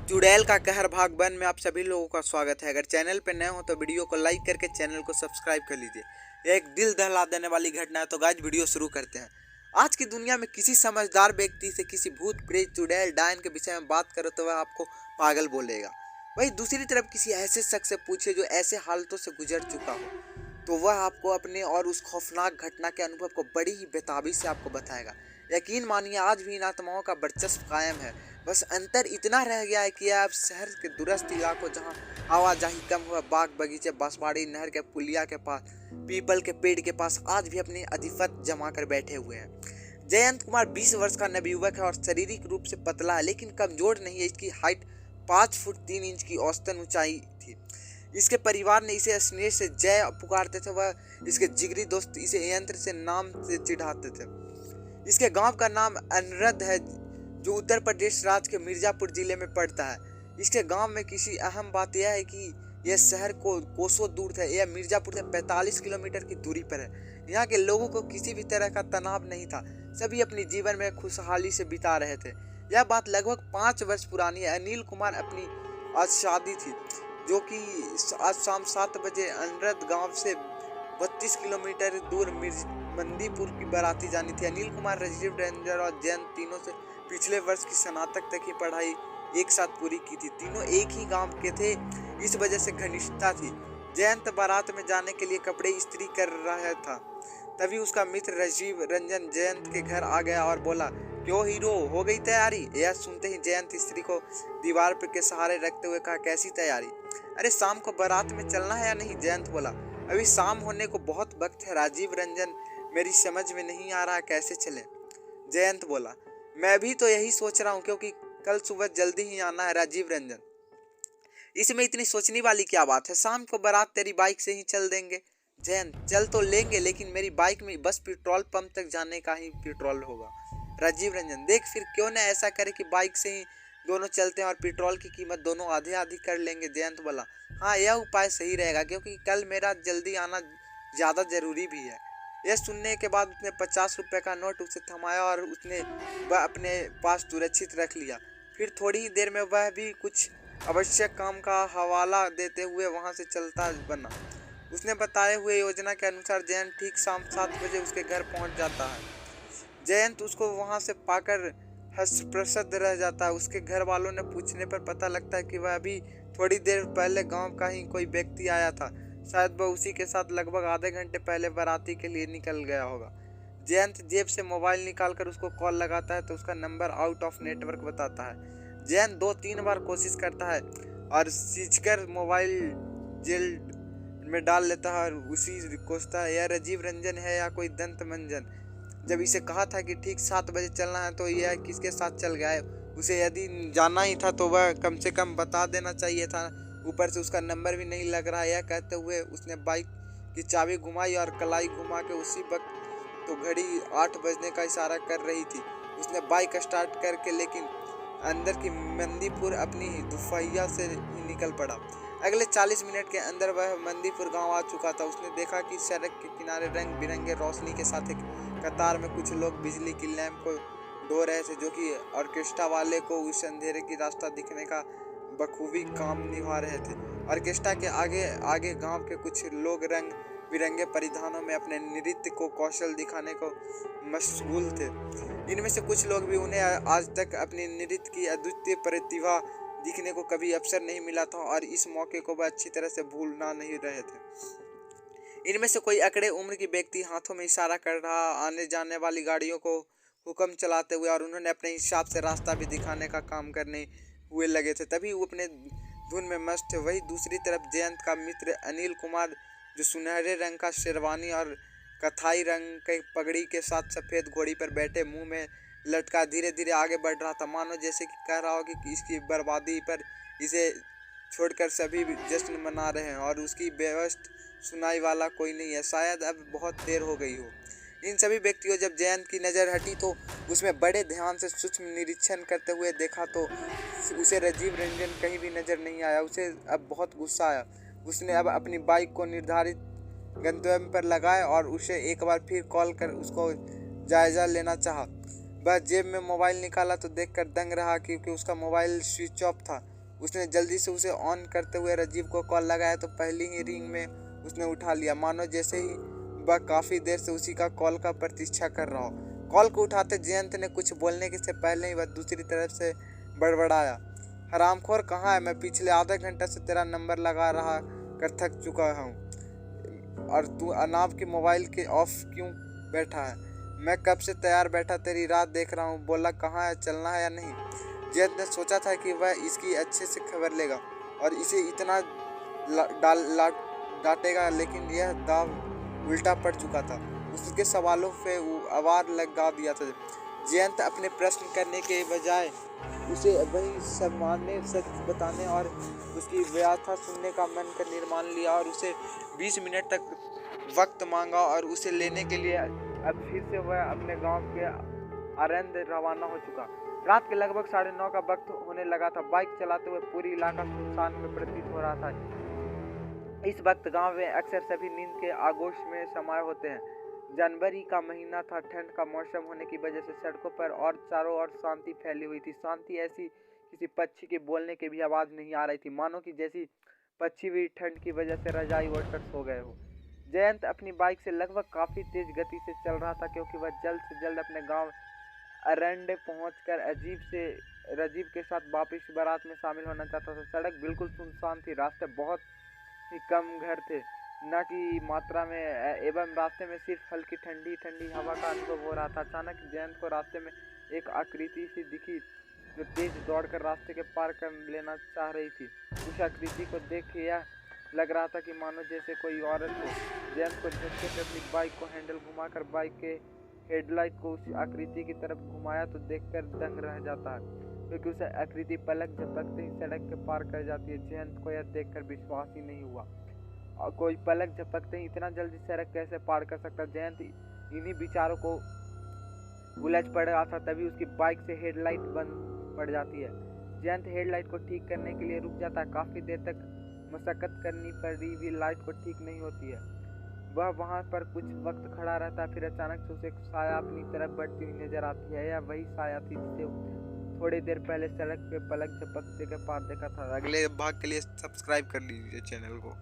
चुड़ैल का कहर भाग 1 में आप सभी लोगों का स्वागत है। अगर चैनल पर नए हो तो वीडियो को लाइक करके चैनल को सब्सक्राइब कर लीजिए। यह एक दिल दहला देने वाली घटना है, तो गाइस वीडियो शुरू करते हैं। आज की दुनिया में किसी समझदार व्यक्ति से किसी भूत प्रेत चुड़ैल डायन के विषय में बात करो तो वह आपको पागल बोलेगा। वही दूसरी तरफ किसी ऐसे शख्स से पूछे जो ऐसे हालतों से गुजर चुका हो, तो वह आपको अपने और उस खौफनाक घटना के अनुभव को बड़ी ही बेताबी से आपको बताएगा। यकीन मानिए, आज भी इन आत्माओं का वर्चस्व कायम है। बस अंतर इतना रह गया है कि आप शहर के दूरस्थ इलाकों जहां आवाजाही कम हुआ, बाग बगीचे, बांसवाड़ी, नहर के पुलिया के पास, पीपल के पेड़ के पास आज भी अपनी अधिपत जमा कर बैठे हुए हैं। जयंत कुमार 20 वर्ष का नवयुवक है और शारीरिक रूप से पतला है, लेकिन कमजोर नहीं है। इसकी हाइट 5 फुट 3 इंच की औसतन ऊंचाई थी। इसके परिवार ने इसे स्नेह से जय पुकारते थे। वह इसके जिगरी दोस्त इसे यंत्र से नाम से चिढ़ाते थे। इसके गांव का नाम अनरद है, जो उत्तर प्रदेश राज्य के मिर्जापुर जिले में पड़ता है। इसके गांव में किसी अहम बात यह है कि यह शहर को कोसों दूर है। यह मिर्जापुर से 45 किलोमीटर की दूरी पर है। यहाँ के लोगों को किसी भी तरह का तनाव नहीं था। सभी अपने जीवन में खुशहाली से बिता रहे थे। यह बात लगभग 5 वर्ष पुरानी है। अनिल कुमार अपनी आज शादी थी, जो कि आज शाम 7 बजे अनरद गांव से 32 किलोमीटर दूर मंदीपुर की बाराती जानी थी। अनिल कुमार, राजीव रंजन और जयंत तीनों से पिछले वर्ष की स्नातक तक की पढ़ाई एक साथ पूरी की थी। तीनों एक ही गांव के थे, इस वजह से घनिष्ठता थी। जयंत बारात में जाने के लिए कपड़े इस्त्री कर रहा था। तभी उसका मित्र राजीव रंजन जयंत के घर आ गया और बोला, क्यों हीरो, हो गई तैयारी? यह सुनते ही जयंत स्त्री को दीवार पर के सहारे रखते हुए कहा, कैसी तैयारी? अरे शाम को बारात में चलना है या नहीं? जयंत बोला, अभी शाम होने को बहुत वक्त है। राजीव रंजन, मेरी समझ में नहीं आ रहा कैसे चले। जयंत बोला, मैं भी तो यही सोच रहा हूँ, क्योंकि कल सुबह जल्दी ही आना है। राजीव रंजन, इसमें इतनी सोचने वाली क्या बात है? शाम को बारात तेरी बाइक से ही चल देंगे। जयंत, चल तो लेंगे, लेकिन मेरी बाइक में बस पेट्रोल पंप तक जाने का ही पेट्रोल होगा। राजीव रंजन, देख फिर क्यों न ऐसा करे कि बाइक से ही दोनों चलते हैं और पेट्रोल की कीमत दोनों आधे आधी कर लेंगे। जयंत बोला, हाँ यह उपाय सही रहेगा, क्योंकि कल मेरा जल्दी आना ज़्यादा जरूरी भी है। यह सुनने के बाद उसने 50 रुपये का नोट उसे थमाया और उसने वह अपने पास सुरक्षित रख लिया। फिर थोड़ी ही देर में वह भी कुछ आवश्यक काम का हवाला देते हुए वहां से चलता बना। उसने बताए हुए योजना के अनुसार जयंत ठीक शाम 7 बजे उसके घर पहुंच जाता है। जयंत उसको वहां से पाकर हर्षप्रसन्न रह जाता है। उसके घर वालों ने पूछने पर पता लगता है कि वह अभी थोड़ी देर पहले गांव का ही कोई व्यक्ति आया था। शायद वह उसी के साथ लगभग आधे घंटे पहले बाराती के लिए निकल गया होगा। जयंत जेब से मोबाइल निकालकर उसको कॉल लगाता है तो उसका नंबर आउट ऑफ नेटवर्क बताता है। जयंत 2-3 बार कोशिश करता है और सींचकर मोबाइल जेल में डाल लेता है और उसी कोसता है, यह राजीव रंजन है या कोई दंत मंजन? जब इसे कहा था कि ठीक 7 बजे चलना है, तो यह किसके साथ चल गया है? उसे यदि जाना ही था तो वह कम से कम बता देना चाहिए था। ऊपर से उसका नंबर भी नहीं लग रहा है। यह कहते हुए उसने बाइक की चाबी घुमाई और कलाई घुमा के उसी वक्त तो घड़ी 8 बजने का इशारा कर रही थी। उसने बाइक स्टार्ट करके लेकिन अंदर की मंदीपुर अपनी दुफैया से ही निकल पड़ा। अगले 40 मिनट के अंदर वह मंदीपुर गांव आ चुका था। उसने देखा कि सड़क के किनारे रंग बिरंगे रोशनी के साथ एक कतार में कुछ लोग बिजली की लैंप को ढो रहे थे, जो कि ऑर्केस्ट्रा वाले को उस अंधेरे की रास्ता दिखने का बखूबी काम निभा रहे थे। ऑर्केस्ट्रा के आगे आगे गांव के कुछ लोग रंग बिरंगे परिधानों में अपने नृत्य को कौशल दिखाने को मशगूल थे। इनमें से कुछ लोग भी उन्हें आज तक अपनी नृत्य की अद्वितीय प्रतिभा दिखने को कभी अवसर नहीं मिला था और इस मौके को वह अच्छी तरह से भूलना नहीं रहे थे। इनमें से कोई अकड़े उम्र की व्यक्ति हाथों में इशारा कर रहा, आने जाने वाली गाड़ियों को हुक्म चलाते हुए, और उन्होंने अपने हिसाब से रास्ता भी दिखाने का काम करने हुए लगे थे। तभी वो अपने धुन में मस्त थे। वही दूसरी तरफ जयंत का मित्र अनिल कुमार, जो सुनहरे रंग का शेरवानी और कथाई रंग के पगड़ी के साथ सफ़ेद घोड़ी पर बैठे मुंह में लटका धीरे धीरे आगे बढ़ रहा था, मानो जैसे कि कह रहा हो कि इसकी बर्बादी पर इसे छोड़कर सभी जश्न मना रहे हैं और उसकी बेवस्त सुनाई वाला कोई नहीं है। शायद अब बहुत देर हो गई हो। इन सभी व्यक्तियों जब जयंत की नज़र हटी तो उसमें बड़े ध्यान से सूक्ष्म निरीक्षण करते हुए देखा तो उसे राजीव रंजन कहीं भी नजर नहीं आया। उसे अब बहुत गुस्सा आया। उसने अब अपनी बाइक को निर्धारित गंतव्य पर लगाया और उसे एक बार फिर कॉल कर उसको जायजा लेना चाहा। वह जेब में मोबाइल निकाला तो देखकर दंग रहा, क्योंकि उसका मोबाइल स्विच ऑफ था। उसने जल्दी से उसे ऑन करते हुए राजीव को कॉल लगाया तो पहली ही रिंग में उसने उठा लिया, मानो जैसे ही वह काफ़ी देर से उसी का कॉल का प्रतीक्षा कर रहा हो। कॉल को उठाते जयंत ने कुछ बोलने के से पहले ही वह दूसरी तरफ से बड़बड़ाया, हरामखोर कहाँ है? मैं पिछले आधा घंटा से तेरा नंबर लगा रहा कर थक चुका हूँ और तू अनाब के मोबाइल के ऑफ क्यों बैठा है? मैं कब से तैयार बैठा तेरी रात देख रहा हूँ। बोला कहाँ है, चलना है या नहीं? जयंत ने सोचा था कि वह इसकी अच्छे से खबर लेगा और इसे इतना डांटेगा, लेकिन यह दाव उल्टा पड़ चुका था। उसके सवालों पे आवाज लगा दिया था। जयंत अपने प्रश्न करने के बजाय उसे वही सम्मानने, सच बताने और उसकी व्यथा सुनने का मन का निर्माण लिया और उसे 20 मिनट तक वक्त मांगा और उसे लेने के लिए अब फिर से वह अपने गांव के आरंद रवाना हो चुका। रात के लगभग 9:30 का वक्त होने लगा था। बाइक चलाते हुए पूरी इलाका सुनसान में प्रतीत हो रहा था। इस वक्त गांव में अक्सर सभी नींद के आगोश में समाये होते हैं। जनवरी का महीना था। ठंड का मौसम होने की वजह से सड़कों पर और चारों ओर शांति फैली हुई थी। शांति ऐसी किसी पक्षी के बोलने की भी आवाज नहीं आ रही थी, मानो कि जैसी पक्षी भी ठंड की वजह से रजाई ओढ़कर सो गए हो। जयंत अपनी बाइक से लगभग काफी तेज गति से चल रहा था, क्योंकि वह जल्द से जल्द अपने गांव अरंडे पहुंचकर राजीव के साथ वापस बारात में शामिल होना चाहता था। सड़क बिल्कुल सुनसान थी। रास्ते बहुत ही कम घर थे, न कि मात्रा में, एवं रास्ते में सिर्फ हल्की ठंडी ठंडी हवा का अनुभव हो रहा था। अचानक जयंत को रास्ते में एक आकृति सी दिखी जो तेज दौड़कर रास्ते के पार कर लेना चाह रही थी। उस आकृति को देख यह लग रहा था कि मानो जैसे कोई औरत हो। जयंत को झटके से अपनी बाइक को हैंडल घुमाकर बाइक के हेडलाइट को उस आकृति की तरफ घुमाया तो देखकर दंग रह जाता है, क्योंकि उस आकृति पलक झपकते ही सड़क के पार कर जाती है। जयंत को यह देखकर विश्वास ही नहीं हुआ, और कोई पलक झपकते ही इतना जल्दी सड़क कैसे पार कर सकता। जयंत इन्हीं विचारों को उलझ पड़ रहा था, तभी उसकी बाइक से हेडलाइट बंद पड़ जाती है। जयंत हेडलाइट को ठीक करने के लिए रुक जाता है। काफी देर तक मशक्कत करनी पड़ी भी लाइट को ठीक नहीं होती है। वह वहां पर कुछ वक्त खड़ा रहता है, फिर अचानक से उसे एक साया अपनी तरफ बढ़ती हुई नजर आती है। यह वही साया थी जिसे थोड़ी देर पहले सड़क पे पलक झपकते के पार देखा था। अगले भाग के लिए सब्सक्राइब कर लीजिए चैनल को।